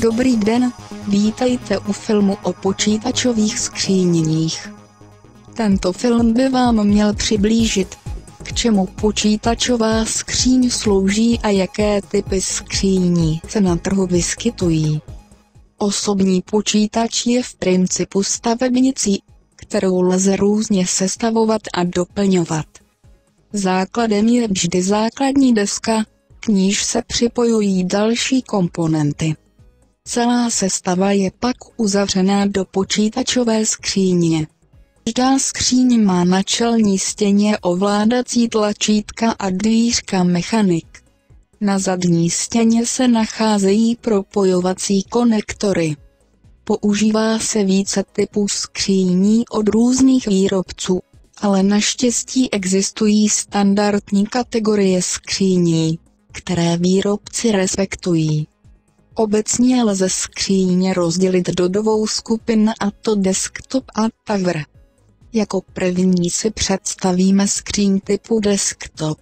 Dobrý den, vítejte u filmu o počítačových skříních. Tento film by vám měl přiblížit, k čemu počítačová skříň slouží a jaké typy skříní se na trhu vyskytují. Osobní počítač je v principu stavebnicí, kterou lze různě sestavovat a doplňovat. Základem je vždy základní deska, k níž se připojují další komponenty. Celá sestava je pak uzavřená do počítačové skříně. Každá skříň má na čelní stěně ovládací tlačítka a dvířka mechanik. Na zadní stěně se nacházejí propojovací konektory. Používá se více typů skříní od různých výrobců, ale naštěstí existují standardní kategorie skříní, které výrobci respektují. Obecně lze skříně rozdělit do dvou skupin, a to desktop a tower. Jako první si představíme skříň typu desktop.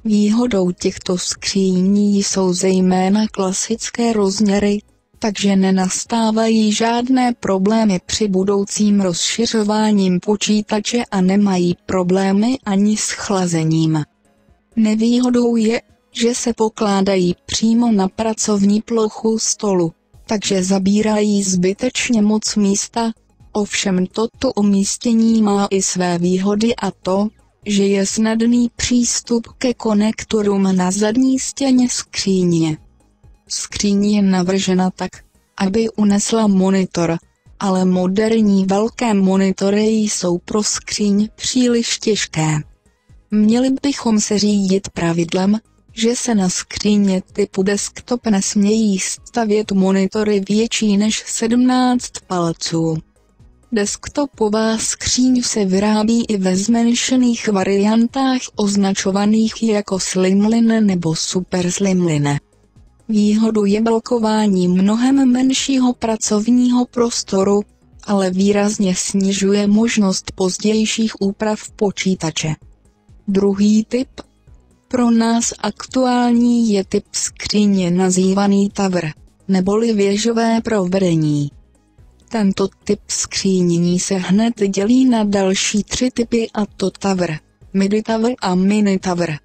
Výhodou těchto skříní jsou zejména klasické rozměry, takže nenastávají žádné problémy při budoucím rozšiřováním počítače a nemají problémy ani s chlazením. Nevýhodou je, že se pokládají přímo na pracovní plochu stolu, takže zabírají zbytečně moc místa. Ovšem toto umístění má i své výhody, a to, že je snadný přístup ke konektorům na zadní stěně skříně. Skříň je navržena tak, aby unesla monitor, ale moderní velké monitory jsou pro skříň příliš těžké. Měli bychom se řídit pravidlem, že se na skříně typu desktop nesmějí stavět monitory větší než 17 palců. Desktopová skříň se vyrábí i ve zmenšených variantách označovaných jako Slimline nebo Super Slimline. Výhodou je blokování mnohem menšího pracovního prostoru, ale výrazně snižuje možnost pozdějších úprav počítače. Druhý typ, pro nás aktuální, je typ skříně nazývaný tower, neboli věžové provedení. Tento typ skřínění se hned dělí na další tři typy, a to tower, midi tower a mini tower.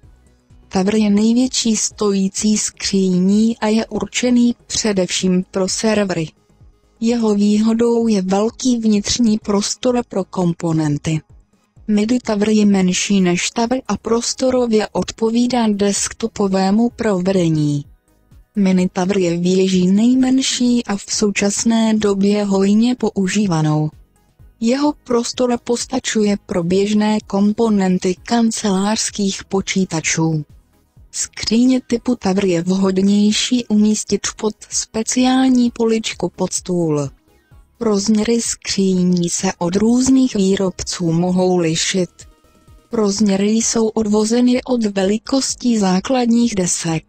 Tower je největší stojící skříní a je určený především pro servery. Jeho výhodou je velký vnitřní prostor pro komponenty. Midi tower je menší než tower a prostorově odpovídá desktopovému provedení. Mini tower je věží nejmenší a v současné době hojně používanou. Jeho prostor postačuje pro běžné komponenty kancelářských počítačů. Skříně typu tower je vhodnější umístit pod speciální poličku pod stůl. Rozměry skříní se od různých výrobců mohou lišit. Rozměry jsou odvozeny od velikostí základních desek.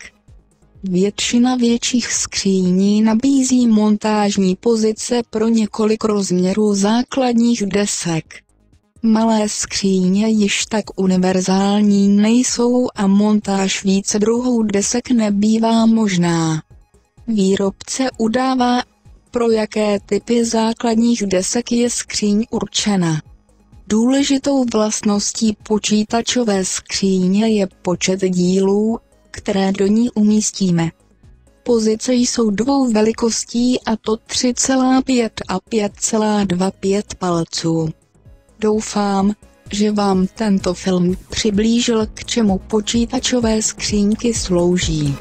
Většina větších skříní nabízí montážní pozice pro několik rozměrů základních desek. Malé skříně již tak univerzální nejsou a montáž více druhů desek nebývá možná. Výrobce udává, pro jaké typy základních desek je skříň určena. Důležitou vlastností počítačové skříně je počet dílů, které do ní umístíme. Pozice jsou dvou velikostí, a to 3,5 a 5,25 palců. Doufám, že vám tento film přiblížil, k čemu počítačové skříňky slouží.